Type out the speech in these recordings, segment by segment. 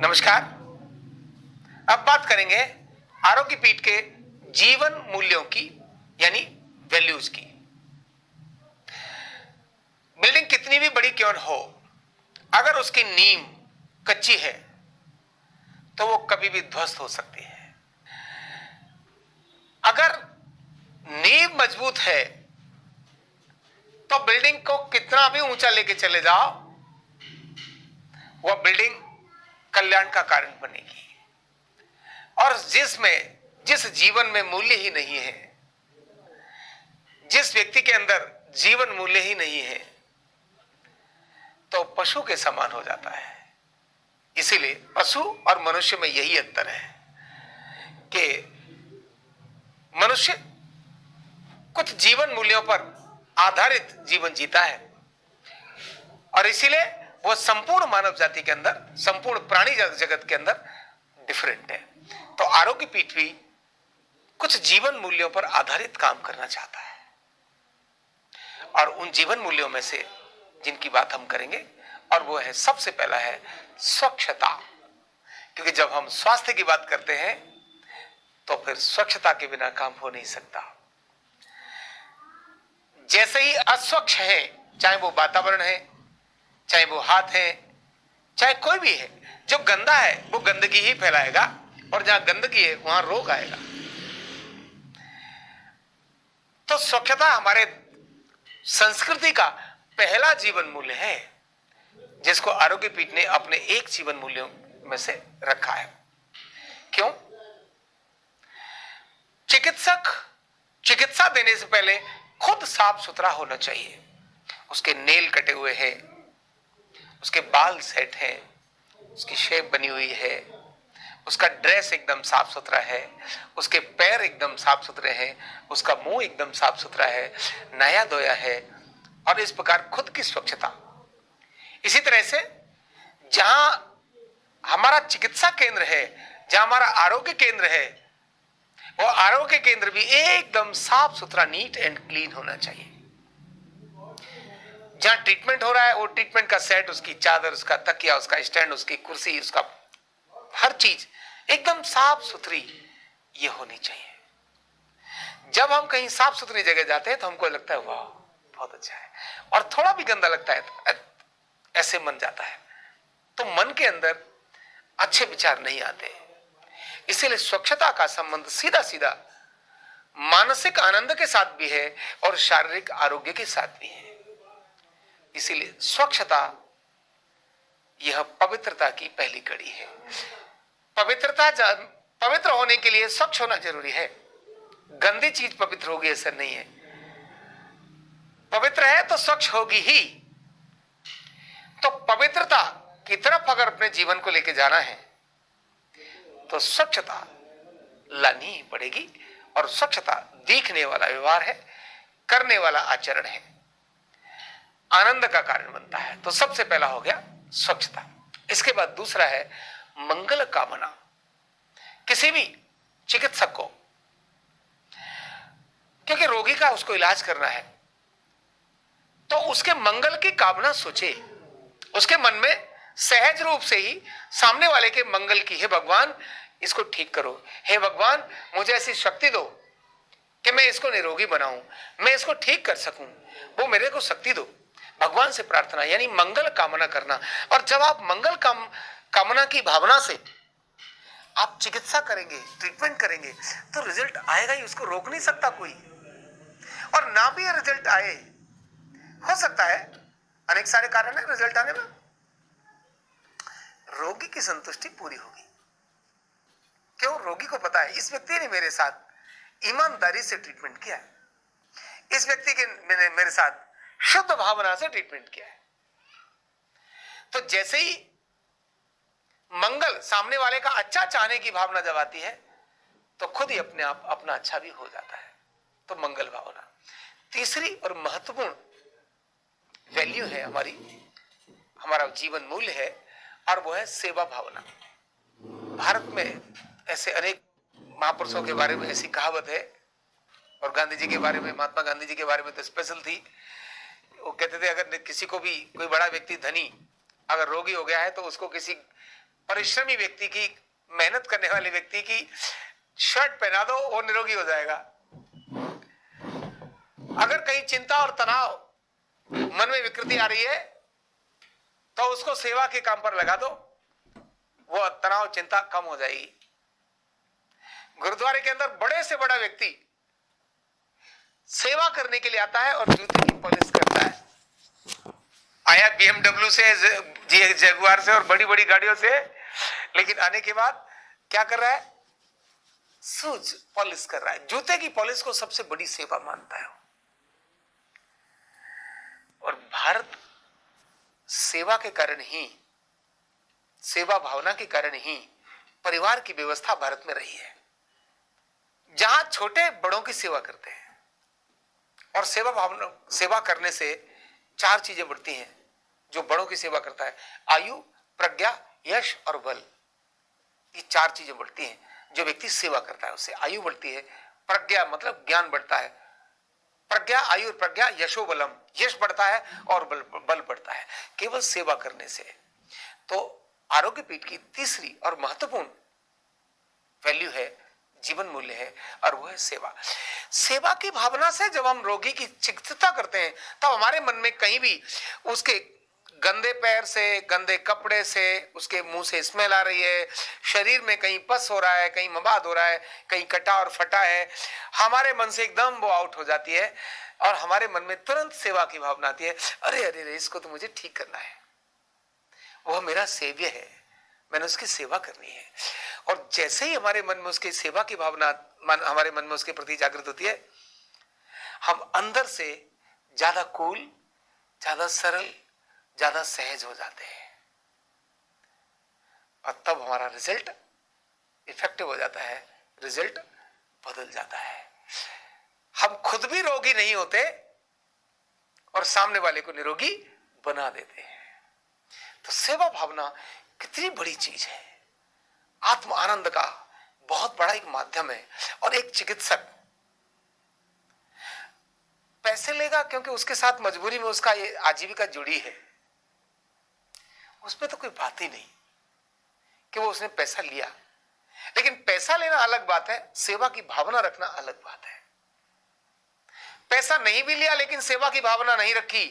नमस्कार। अब बात करेंगे आरोग्य पीठ के जीवन मूल्यों की, यानी वैल्यूज की। बिल्डिंग कितनी भी बड़ी क्यों न हो, अगर उसकी नींव कच्ची है तो वो कभी भी ध्वस्त हो सकती है। अगर नींव मजबूत है तो बिल्डिंग को कितना भी ऊंचा लेके चले जाओ, वह बिल्डिंग कल्याण का कारण बनेगी। और जिस जीवन में मूल्य ही नहीं है, जिस व्यक्ति के अंदर जीवन मूल्य ही नहीं है, तो पशु के समान हो जाता है। इसीलिए पशु और मनुष्य में यही अंतर है कि मनुष्य कुछ जीवन मूल्यों पर आधारित जीवन जीता है और इसीलिए वह संपूर्ण मानव जाति के अंदर, संपूर्ण प्राणी जगत के अंदर डिफरेंट है। तो आरोग्य पीठ भी कुछ जीवन मूल्यों पर आधारित काम करना चाहता है और उन जीवन मूल्यों में से जिनकी बात हम करेंगे, और वो है, सबसे पहला है स्वच्छता। क्योंकि जब हम स्वास्थ्य की बात करते हैं तो फिर स्वच्छता के बिना काम हो नहीं सकता। जैसे ही अस्वच्छ है, चाहे वो वातावरण है, चाहे वो हाथ है, चाहे कोई भी है, जो गंदा है वो गंदगी ही फैलाएगा और जहां गंदगी है वहां रोग आएगा। तो स्वच्छता हमारे संस्कृति का पहला जीवन मूल्य है, जिसको आरोग्य पीठ ने अपने एक जीवन मूल्यों में से रखा है। क्यों? चिकित्सक चिकित्सा देने से पहले खुद साफ सुथरा होना चाहिए। उसके नेल कटे हुए हैं, उसके बाल सेट हैं, उसकी शेप बनी हुई है, उसका ड्रेस एकदम साफ सुथरा है, उसके पैर एकदम साफ सुथरे हैं, उसका मुंह एकदम साफ सुथरा है, नया धोया है, और इस प्रकार खुद की स्वच्छता। इसी तरह से जहां हमारा चिकित्सा केंद्र है, जहां हमारा आरोग्य केंद्र है, वो आरोग्य केंद्र भी एकदम साफ सुथरा, नीट एंड क्लीन होना चाहिए। जहां ट्रीटमेंट हो रहा है वो ट्रीटमेंट का सेट, उसकी चादर, उसका तकिया, उसका स्टैंड, उसकी कुर्सी, उसका हर चीज एकदम साफ सुथरी ये होनी चाहिए। जब हम कहीं साफ सुथरी जगह जाते हैं तो हमको लगता है वाह बहुत अच्छा है, और थोड़ा भी गंदा लगता है तो ऐसे मन जाता है, तो मन के अंदर अच्छे विचार नहीं आते। इसीलिए स्वच्छता का संबंध सीधा सीधा मानसिक आनंद के साथ भी है और शारीरिक आरोग्य के साथ भी है। इसीलिए स्वच्छता यह पवित्रता की पहली कड़ी है। पवित्र होने के लिए स्वच्छ होना जरूरी है। गंदी चीज पवित्र होगी ऐसा नहीं है। पवित्र है तो स्वच्छ होगी ही। तो पवित्रता की तरफ अगर अपने जीवन को लेकर जाना है तो स्वच्छता लानी ही पड़ेगी। और स्वच्छता दिखने वाला व्यवहार है, करने वाला आचरण है, आनंद का कारण बनता है। तो सबसे पहला हो गया स्वच्छता। इसके बाद दूसरा है मंगल कामना। किसी भी चिकित्सक को, क्योंकि रोगी का उसको इलाज करना है, तो उसके मंगल की कामना सोचे। उसके मन में सहज रूप से ही सामने वाले के मंगल की, हे भगवान इसको ठीक करो, हे भगवान मुझे ऐसी शक्ति दो कि मैं इसको निरोगी बनाऊं, मैं इसको ठीक कर सकूं, वो मेरे को शक्ति दो। भगवान से प्रार्थना, यानी मंगल कामना करना। और जब आप मंगल कामना की भावना से आप चिकित्सा करेंगे, ट्रीटमेंट करेंगे, तो रिजल्ट आएगा ही, उसको रोक नहीं सकता कोई। और ना भी रिजल्ट आए, हो सकता है अनेक सारे कारण है रिजल्ट आने में, रोगी की संतुष्टि पूरी होगी। क्यों? रोगी को पता है इस व्यक्ति ने मेरे साथ ईमानदारी से ट्रीटमेंट किया है, इस व्यक्ति के मेरे साथ शुद्ध भावना से ट्रीटमेंट किया है। तो जैसे ही मंगल, सामने वाले का अच्छा चाहने की भावना जब आती है तो खुद ही अपने आप अपना अच्छा भी हो जाता है। तो मंगल भावना। तीसरी और महत्वपूर्ण वैल्यू है हमारा जीवन मूल्य है, और वो है सेवा भावना। भारत में ऐसे अनेक महापुरुषों के बारे में ऐसी कहावत है, और गांधी जी के बारे में, महात्मा गांधी जी के बारे में तो स्पेशल थी। वो कहते थे अगर किसी को भी कोई बड़ा व्यक्ति, धनी, अगर रोगी हो गया है तो उसको किसी परिश्रमी व्यक्ति की, मेहनत करने वाले व्यक्ति की शर्ट पहना दो, वो निरोगी हो जाएगा। अगर कहीं चिंता और तनाव, मन में विकृति आ रही है, तो उसको सेवा के काम पर लगा दो, वो तनाव चिंता कम हो जाएगी। गुरुद्वारे के अंदर बड़े से बड़ा व्यक्ति सेवा करने के लिए आता है और जूते की पॉलिश करता है। आया BMW से, जगुआर से और बड़ी बड़ी गाड़ियों से, लेकिन आने के बाद क्या कर रहा है? शूज पॉलिश कर रहा है। जूते की पॉलिश को सबसे बड़ी सेवा मानता है। और भारत सेवा के कारण ही, सेवा भावना के कारण ही परिवार की व्यवस्था भारत में रही है, जहां छोटे बड़ों की सेवा करते हैं। और सेवा भावना, सेवा करने से 4 चीजें बढ़ती हैं। जो बड़ों की सेवा करता है, आयु, प्रज्ञा, यश और बल, ये 4 चीजें बढ़ती हैं। जो व्यक्ति सेवा करता है उससे आयु बढ़ती है, प्रज्ञा मतलब ज्ञान बढ़ता है, प्रज्ञा, आयु, प्रज्ञा, यशो बलम, यश बढ़ता है और बल बढ़ता है केवल सेवा करने से। तो आरोग्य पीठ की तीसरी और महत्वपूर्ण वैल्यू है, जीवन मूल्य है, और वो है सेवा। सेवा की भावना से जब हम रोगी की चिकित्सा करते हैं, तब हमारे मन में कहीं भी उसके गंदे पैर से, गंदे कपड़े से, उसके मुंह से स्मेल आ रही है, शरीर में कहीं पस हो रहा है, कहीं मवाद हो रहा है, कहीं कटा और फटा है, हमारे मन से एकदम वो आउट हो जाती है और हमारे मन में तुरंत सेवा की भावना आती है। अरे अरे अरे, इसको तो मुझे ठीक करना है, वह मेरा सेव्य है, मैंने उसकी सेवा करनी है। और जैसे ही हमारे मन में उसकी सेवा की भावना, हमारे मन में उसके प्रति जागृत होती है, हम अंदर से ज्यादा कूल, ज्यादा सरल, ज्यादा सहज हो जाते हैं और तब हमारा रिजल्ट इफेक्टिव हो जाता है, रिजल्ट बदल जाता है। हम खुद भी रोगी नहीं होते और सामने वाले को निरोगी बना देते हैं। तो सेवा भावना कितनी बड़ी चीज है, आत्म आनंद का बहुत बड़ा एक माध्यम है। और एक चिकित्सक पैसे लेगा क्योंकि उसके साथ मजबूरी में उसका ये आजीविका जुड़ी है, उसमें तो कोई बात ही नहीं कि वो उसने पैसा लिया। लेकिन पैसा लेना अलग बात है, सेवा की भावना रखना अलग बात है। पैसा नहीं भी लिया लेकिन सेवा की भावना नहीं रखी,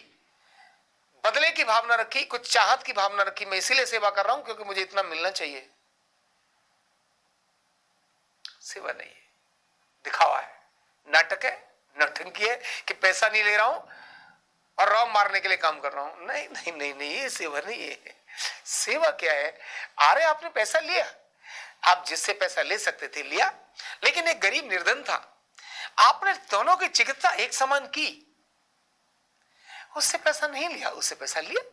बदले की भावना रखी, कुछ चाहत की भावना रखी, मैं इसीलिए सेवा कर रहा हूं क्योंकि मुझे इतना मिलना चाहिए, सेवा नहीं है, दिखावा है, नाटक है, नौटंकी है कि पैसा नहीं ले रहा हूं और रॉम मारने के लिए काम कर रहा हूं। नहीं नहीं नहीं नहीं, ये सेवा नहीं है। सेवा क्या है? अरे आपने पैसा लिया, आप जिससे पैसा ले सकते थे लिया, लेकिन एक गरीब निर्धन था, आपने दोनों की चिकित्सा एक समान की, उससे पैसा नहीं लिया, उससे पैसा लिया।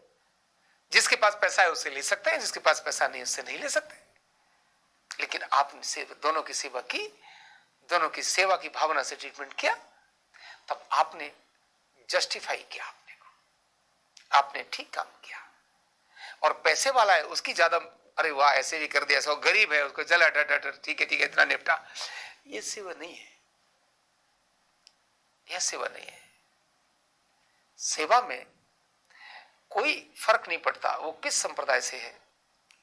जिसके पास पैसा है उससे ले सकते हैं, जिसके पास पैसा नहीं उससे नहीं ले सकते। लेकिन आपने दोनों की सेवा की, दोनों की सेवा की भावना से ट्रीटमेंट किया, तब आपने जस्टिफाई किया अपने को, आपने ठीक काम किया। और पैसे वाला है उसकी ज्यादा, अरे वाह ऐसे भी कर दिया, सो गरीब है उसको चला ठीक है इतना निपटा, ये सेवा नहीं है, यह सेवा नहीं है। सेवा में कोई फर्क नहीं पड़ता वो किस संप्रदाय से है,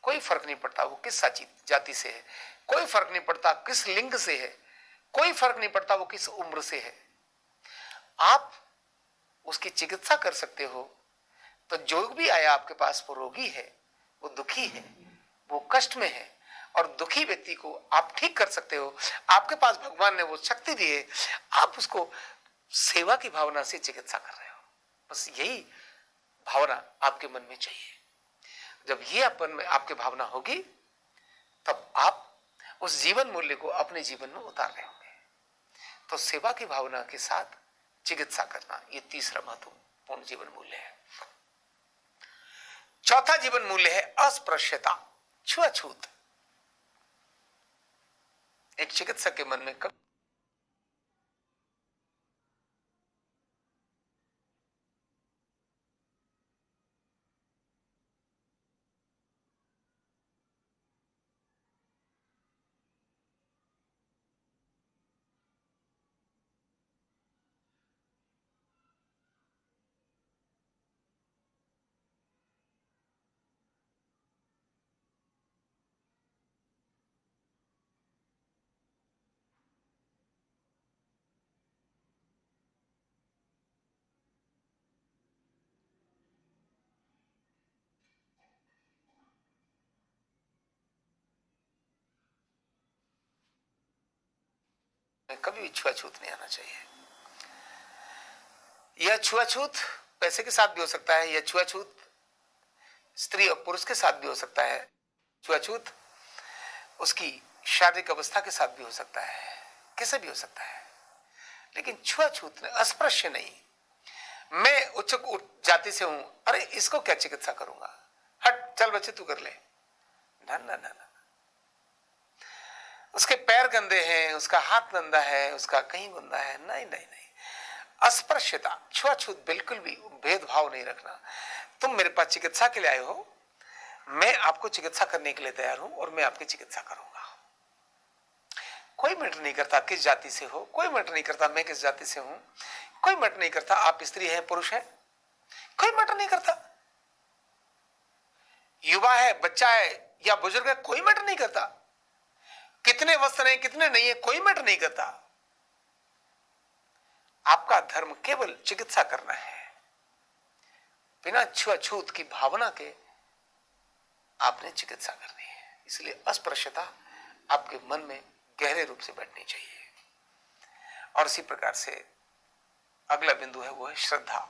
कोई फर्क नहीं पड़ता वो किस जाति से है, कोई फर्क नहीं पड़ता किस लिंग से है, कोई फर्क नहीं पड़ता वो किस उम्र से है। आप उसकी चिकित्सा कर सकते हो। तो जो भी आया आपके पास वो रोगी है, वो दुखी है, वो कष्ट में है, और दुखी व्यक्ति को आप ठीक कर सकते हो। आपके पास भगवान ने वो शक्ति दी है, आप उसको सेवा की भावना से चिकित्सा कर रहे हो। बस यही भावना आपके मन में चाहिए। जब ये अपन में आपके भावना होगी, तब आप उस जीवन मूल्य को अपने जीवन में उतार रहे होंगे। तो सेवा की भावना के साथ चिकित्सा करना, ये तीसरा महत्वपूर्ण जीवन मूल्य है। चौथा जीवन मूल्य है अस्पृश्यता, छुआछूत। एक चिकित्सक के मन में कभी कभी भी छुआछूत नहीं आना चाहिए। यह छुआछूत पैसे के साथ भी हो सकता है, यह छुआछूत स्त्री और पुरुष के साथ भी हो सकता है, छुआछूत उसकी शारीरिक अवस्था के साथ भी हो सकता है, कैसे भी हो सकता है। लेकिन छुआछूत अस्पृश्य नहीं। मैं उच्च जाति से हूं, अरे इसको क्या चिकित्सा करूंगा, हट चल बच्चे तू कर ले, ना ना ना ना। उसके पैर गंदे हैं, उसका हाथ गंदा है, उसका कहीं गंदा है, नहीं नहीं नहीं। अस्पृश्यता, छुआछूत बिल्कुल भी भेदभाव नहीं रखना। तुम मेरे पास चिकित्सा के लिए आए हो, मैं आपको चिकित्सा करने के लिए तैयार हूं और मैं आपकी चिकित्सा करूंगा। कोई मैटर नहीं करता किस जाति से हो, कोई मैटर नहीं करता मैं किस जाति से हूं, कोई मैटर नहीं करता आप स्त्री हैं पुरुष हैं, कोई मैटर नहीं करता। युवा है, बच्चा है या बुजुर्ग है, कोई मैटर नहीं करता। कितने वस्त्र हैं कितने नहीं है, कोई मैटर नहीं करता। आपका धर्म केवल चिकित्सा करना है, बिना छुआछूत की भावना के आपने चिकित्सा करनी है। इसलिए अस्पृश्यता आपके मन में गहरे रूप से बैठनी चाहिए। और इसी प्रकार से अगला बिंदु है वो है श्रद्धा।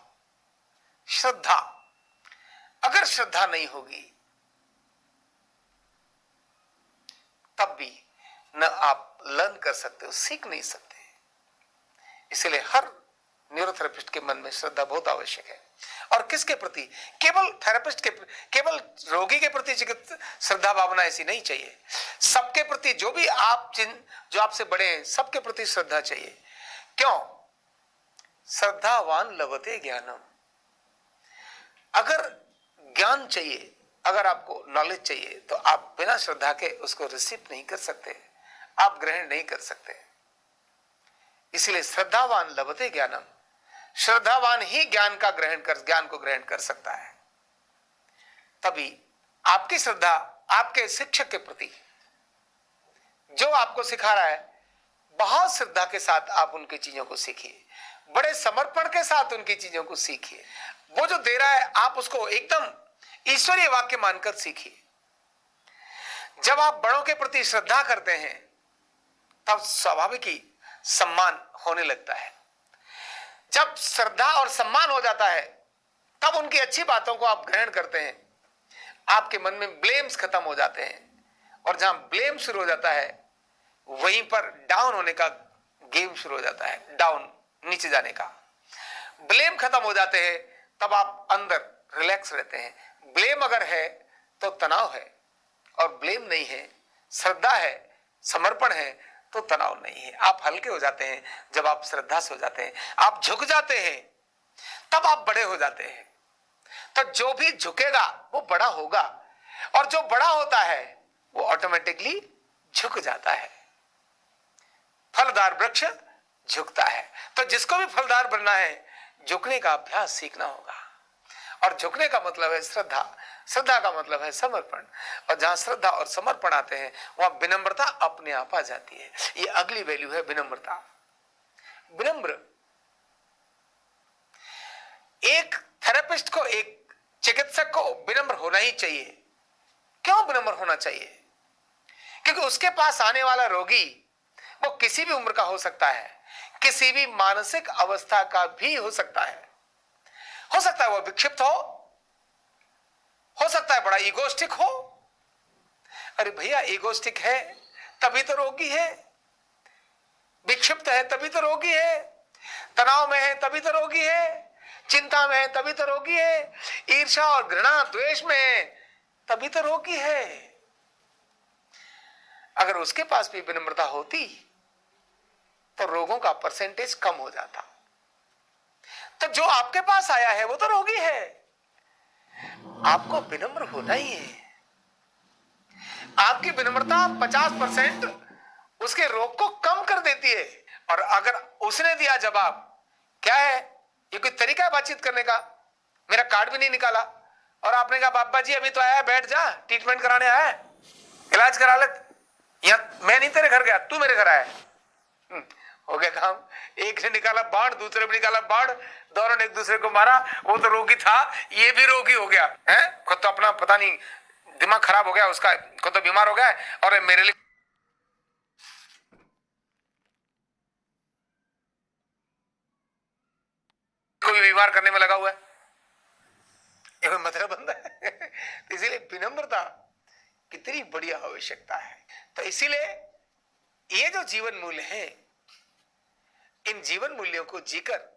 श्रद्धा, अगर श्रद्धा नहीं होगी तब भी न आप लर्न कर सकते हो, सीख नहीं सकते। इसलिए हर न्यूरोथेरेपिस्ट के मन में श्रद्धा बहुत आवश्यक है। और किसके प्रति? केवल थेरेपिस्ट के, केवल रोगी के प्रति श्रद्धा भावना ऐसी नहीं चाहिए। सबके प्रति, जो भी जो आपसे बड़े हैं सबके प्रति श्रद्धा चाहिए। क्यों? श्रद्धावान लभते ज्ञानम। अगर ज्ञान चाहिए, अगर आपको नॉलेज चाहिए, तो आप बिना श्रद्धा के उसको रिसीव नहीं कर सकते, आप ग्रहण नहीं कर सकते। इसलिए श्रद्धावान लभते ज्ञानम, श्रद्धावान ही ज्ञान को ग्रहण कर सकता है। तभी आपकी श्रद्धा आपके शिक्षक के प्रति, जो आपको सिखा रहा है, बहुत श्रद्धा के साथ आप उनकी चीजों को सीखिए, बड़े समर्पण के साथ उनकी चीजों को सीखिए। वो जो दे रहा है आप उसको एकदम ईश्वरीय वाक्य मानकर सीखिए। जब आप बड़ों के प्रति श्रद्धा करते हैं तब स्वाभाविक ही सम्मान होने लगता है। जब श्रद्धा और सम्मान हो जाता है तब उनकी अच्छी बातों को आप ग्रहण करते हैं, आपके मन में ब्लेम्स खत्म हो जाते हैं। और जहां ब्लेम शुरू हो जाता है वहीं पर डाउन होने का गेम शुरू हो जाता है, डाउन, नीचे जाने का। ब्लेम खत्म हो जाते हैं तब आप अंदर रिलैक्स रहते हैं। ब्लेम अगर है तो तनाव है, और ब्लेम नहीं है, श्रद्धा है, समर्पण है, तो तनाव नहीं है। आप हल्के हो जाते हैं जब आप श्रद्धा से हो जाते हैं, आप झुक जाते हैं, तब आप बड़े हो जाते हैं। तो जो भी झुकेगा वो बड़ा होगा, और जो बड़ा होता है वो ऑटोमेटिकली झुक जाता है। फलदार वृक्ष झुकता है। तो जिसको भी फलदार बनना है, झुकने का अभ्यास सीखना होगा। और झुकने का मतलब है श्रद्धा, श्रद्धा का मतलब है समर्पण। और जहां श्रद्धा और समर्पण आते हैं वहां विनम्रता अपने आप आ जाती है। ये अगली वैल्यू है विनम्रता। विनम्र, एक थेरेपिस्ट को, एक चिकित्सक को विनम्र होना ही चाहिए। क्यों विनम्र होना चाहिए? क्योंकि उसके पास आने वाला रोगी वो किसी भी उम्र का हो सकता है, किसी भी मानसिक अवस्था का भी हो सकता है। हो सकता है वो विक्षिप्त हो सकता है बड़ा ईगोस्टिक हो। अरे भैया, ईगोस्टिक है तभी तो रोगी है, विक्षिप्त है तभी तो रोगी है, तनाव में है तभी तो रोगी है, चिंता में है तभी तो रोगी है, ईर्ष्या और घृणा द्वेष में है तभी तो रोगी है। अगर उसके पास भी विनम्रता होती तो रोगों का परसेंटेज कम हो जाता। तो जो आपके पास आया है वो तो रोगी है, आपको विनम्र होना ही है। आपकी विनम्रता 50% उसके रोग को कम कर देती है। और अगर उसने दिया जवाब, क्या है ये, कोई तरीका है बातचीत करने का, मेरा कार्ड भी नहीं निकाला, और आपने कहा बाबा जी अभी तो आया है, बैठ जा, ट्रीटमेंट कराने आया है, इलाज करा ले, यहां मैं नहीं तेरे घर गया, तू मेरे घर आया। हो गया काम। एक ने निकाला बाढ़, दूसरे ने निकाला बाढ़, दोनों ने एक दूसरे को मारा। वो तो रोगी था, ये भी रोगी हो गया है। खुद तो अपना पता नहीं दिमाग खराब हो गया उसका, खुद तो बीमार हो गया है, और मेरे लिए कोई व्यवहार करने में लगा हुआ है, ये कोई मतलब बनता है? तो इसीलिए विनम्रता कितनी बढ़िया आवश्यकता है। तो इसीलिए ये जो जीवन मूल्य है, इन जीवन मूल्यों को जीकर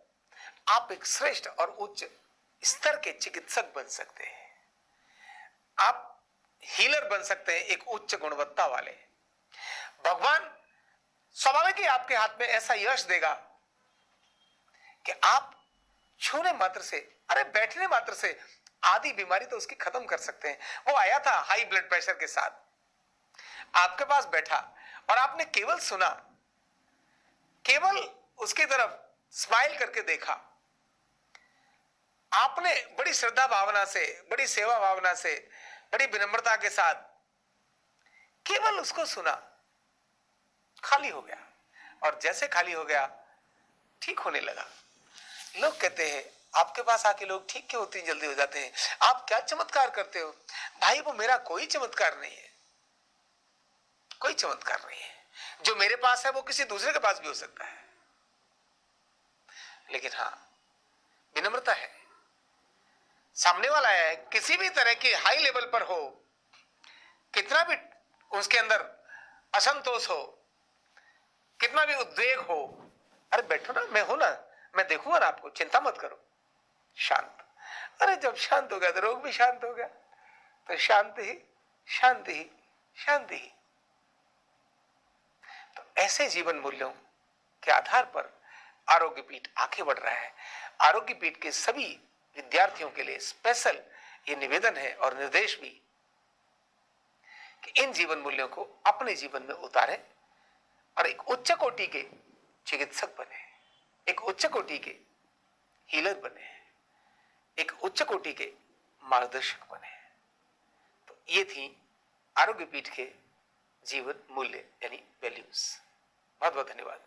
आप एक श्रेष्ठ और उच्च स्तर के चिकित्सक बन सकते हैं। आप हीलर बन सकते हैं, एक उच्च गुणवत्ता वाले। भगवान स्वाभाविक ही आपके हाथ में ऐसा यश देगा कि आप छूने मात्र से, अरे बैठने मात्र से आधी बीमारी तो उसकी खत्म कर सकते हैं। वो आया था हाई ब्लड प्रेशर के साथ, आपके पास बैठा और आपने केवल सुना, केवल उसकी तरफ स्माइल करके देखा, आपने बड़ी श्रद्धा भावना से, बड़ी सेवा भावना से, बड़ी विनम्रता के साथ केवल उसको सुना, खाली हो गया। और जैसे खाली हो गया ठीक होने लगा। लोग कहते हैं आपके पास आके लोग ठीक क्यों उतनी जल्दी हो जाते हैं, आप क्या चमत्कार करते हो? भाई वो मेरा कोई चमत्कार नहीं है, कोई चमत्कार नहीं है। जो मेरे पास है वो किसी दूसरे के पास भी हो सकता है, लेकिन हाँ विनम्रता है। सामने वाला है किसी भी तरह की हाई लेवल पर हो, कितना भी उसके अंदर असंतोष हो, कितना भी उद्वेग हो, अरे बैठो ना, मैं हूं ना, मैं देखूंगा ना आपको, चिंता मत करो, शांत। अरे जब शांत हो गया तो रोग भी शांत हो गया। तो शांति ही शांति ही शांति ही। तो ऐसे जीवन मूल्यों के आधार पर आरोग्य पीठ आगे बढ़ रहा है। आरोग्य पीठ के सभी विद्यार्थियों के लिए स्पेशल ये निवेदन है और निर्देश भी कि इन जीवन मूल्यों को अपने जीवन में उतारें और एक उच्च कोटि के चिकित्सक बने, एक उच्च कोटि के हीलर बने, एक उच्च कोटि के मार्गदर्शक बने। तो ये थी आरोग्य पीठ के जीवन मूल्य यानी वैल्यूज। बहुत बहुत धन्यवाद।